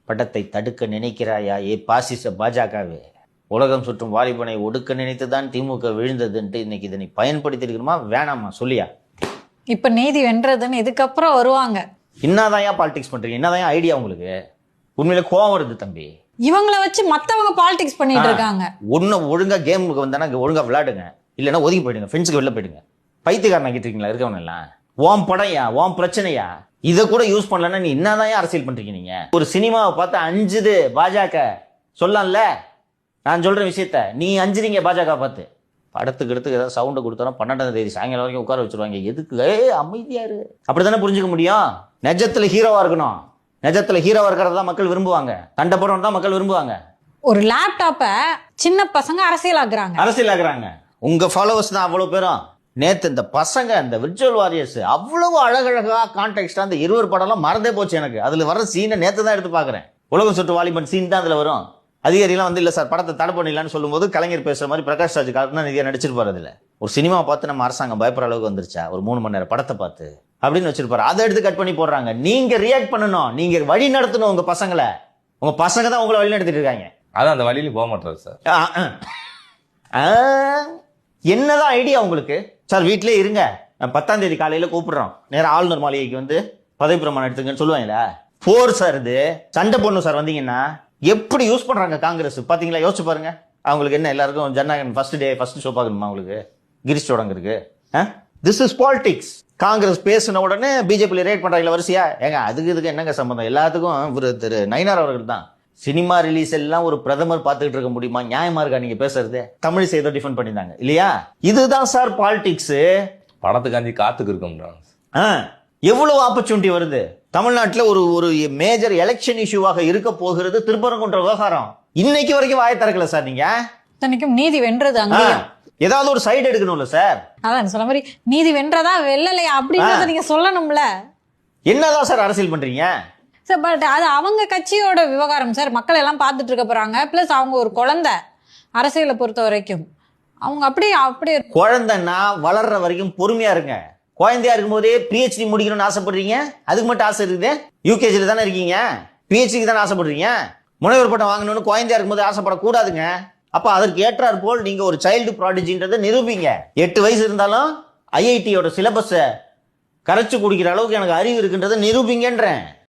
படத்தை தடுக்க நினைக்கிறாயா ஏ பாசிச பாஜகவே? உலகம் சுற்றும் வாலிபனை ஒடுக்க நினைத்துதான் திமுக விழுந்ததுன்ட்டு இன்னைக்கு இதனை பயன்படுத்திருக்கணுமா வேணாமா சொல்லியா? இப்ப நீதி வென்றதுன்னு இதுக்கப்புறம் வருவாங்க. என்னதான் பாலிடிக்ஸ் பண்றீங்க? என்னதான் ஐடியா உங்களுக்கு? உண்மையில கோவம் வருது தம்பி. இவங்களை வச்சு மத்தவங்க பாலிடிக்ஸ் பண்ணிட்டு இருக்காங்க. ஒன்னு ஒழுங்கா கேமுக்கு வந்தானா ஒழுங்கா விளையாடுங்க, இல்லைன்னா ஒதுக்கி போயிடுங்க, ஃப்ரெண்ட்ஸுக்கு வெளில போயிடுங்க. பைத்தியக்காரன் ஆகிட்டு இருக்கீங்களா இருக்கவன் எல்லாம்? ஓம் படையா ஓம் பிரச்சனையா? இதை கூட யூஸ் பண்ணலன்னா நீ என்னதான் அரசியல் பண்றீங்க? நீங்க ஒரு சினிமாவை பார்த்து அஞ்சுது பாஜக சொல்லலாம்ல. நான் சொல்ற விஷயத்த நீ அஞ்சுறீங்க பாஜக பார்த்து. படத்துக்கு எடுத்து ஏதாவது சவுண்டை கொடுத்தோம் 12ஆம் தேதி சாயங்காலம் வரைக்கும் உட்கார வச்சிருவாங்க. எதுக்கு? அமைதியாரு. அப்படித்தானே புரிஞ்சுக்க முடியும். நிஜத்துல ஹீரோவா இருக்கணும். நிஜத்துல ஹீரோவா இருக்கிறதா மக்கள் விரும்புவாங்க. தண்டப்படம் தான் மக்கள் விரும்புவாங்க. ஒரு லேப்டாப்பை சின்ன பசங்க அரசியலாக்குறாங்க. உங்க ஃபாலோவர்ஸ் தான் அவ்வளவு பேரும். நேத்து இந்த பசங்க இந்த விர்ச்சுவல் வாரியர்ஸ் அவ்வளவு அழகழகா கான்டெக்ஸ்டா அந்த 20 படம்லாம் மறந்தே போச்சு எனக்கு. அதுல வர சீனை நேத்து தான் எடுத்து பாக்குறேன். உலகம் சுற்று வாலிபன் சீன் தான் அதுல வரும். அதிகாரிலாம் வந்து இல்ல சார் படத்தை தடை பண்ணிடலான்னு சொல்லும்போது கலைஞர் பேசுற மாதிரி பிரகாஷ் ராஜ் கருணாநிதியா நடிச்சிருப்பாரு. அதுல ஒரு சினிமா பார்த்து நம்ம அரசாங்கம் பயப்படுற அளவுக்கு வந்துருச்சா ஒரு 3 மணி நேரம் படத்தை பார்த்து அப்படின்னு வச்சிருப்பாரு. அதை எடுத்து கட் பண்ணி போடுறாங்க. நீங்க ரியாக்ட் பண்ணணும், நீங்க வழி நடத்தணும் உங்க பசங்களை. உங்க பசங்க தான் உங்களை வழி நடத்திட்டு இருக்காங்க. அதான் அந்த வழியில போக மாட்டாரு சார். என்னதான் ஐடியா உங்களுக்கு சார்? வீட்டிலே இருங்க, 10ஆம் தேதி காலையில கூப்பிடுறோம், நேரம் ஆளுநர் மாளிகைக்கு வந்து பதவி பிரமாணம் எடுத்துங்கன்னு சொல்லுவாங்களா? போர் சார், இது சண்டை போடணும் சார். வந்தீங்கன்னா எப்படி யூஸ் பண்றாங்க காங்கிரஸ் பாத்தீங்களா? யோசிச்சு பாருங்க. அவங்களுக்கு என்ன எல்லாருக்கும் ஜனநாயகன் ஃபர்ஸ்ட் ஷோ பார்க்கணுமா உங்களுக்கு? கிரிஷ் தொடங்குறதுக்கு திஸ் இஸ் பாலிடிக்ஸ். காங்கிரஸ் பேசின உடனே பிஜேபி ரேட் பண்றாங்களா வரிசையா? ஏங்க அதுக்கு இதுக்கு என்னங்க சம்பந்தம்? எல்லாத்துக்கும் திரு நயினார் அவர்கள் தான். சினிமா ரிலீஸ் எல்லாம் ஒரு பிரதமர் பார்த்துக்கிட்டு இருக்க முடியுமா? நியாயமா இருக்கா நீங்க பேசுறது? தமிழ் செய்த டிஃபெண்ட் பண்ணிருந்தாங்க இல்லையா? இதுதான் சார் பாலிடிக்ஸ். படத்துக்காண்டி காத்துக்கு இருக்கோம். எவ்வளவு ஆப்பர்ச்சுனிட்டி வருது தமிழ்நாட்டில். ஒரு மேஜர் எலெக்ஷன் இஷ்யூவாக இருக்க போகிறது திருப்பரங்குன்ற விவகாரம். இன்னைக்கு வரைக்கும் வாயை திறக்கல சார். நீங்க நீதி வென்றது அங்க ஏதாவது ஒரு சைடு எடுக்கணும்ல சார்? அதான் சொன்ன மாதிரி நீதி வென்றதா வெல்லலையா அப்படின்றத நீங்க சொல்லணும்ல. என்னதான் சார் அரசியல் பண்றீங்க சார்? பட் அது அவங்க கட்சியோட விவகாரம் சார். மக்கள் எல்லாம் பார்த்துட்டு இருக்க போறாங்க. பிளஸ் அவங்க ஒரு குழந்தை. அரசியலை பொறுத்த வரைக்கும் அவங்க அப்படியே குழந்தைன்னா வளர்ற வரைக்கும் பொறுமையா இருங்க. குழந்தையா இருக்கும் போதே பிஹெச்டி முடிக்கணும்னு ஆசைப்படுறீங்க. அதுக்கு மட்டும் ஆசை இருக்குது. யூகேஜில தானே இருக்கீங்க, பிஹெச்டிக்கு தானே ஆசைப்படுறீங்க. முனைவர் பட்டம் வாங்கணும்னு குழந்தையா இருக்கும் போது ஆசைப்படக்கூடாதுங்க. அப்ப அதற்கு ஏற்றார் போல் நீங்க ஒரு சைல்டு ப்ராடிஜின்றதை நிரூபிங்க. 8 வயசு இருந்தாலும் ஐஐடியோட சிலபஸை கரைச்சு குடிக்கிற அளவுக்கு எனக்கு அறிவு இருக்குன்றதை நிரூபிங்கன்றேன்.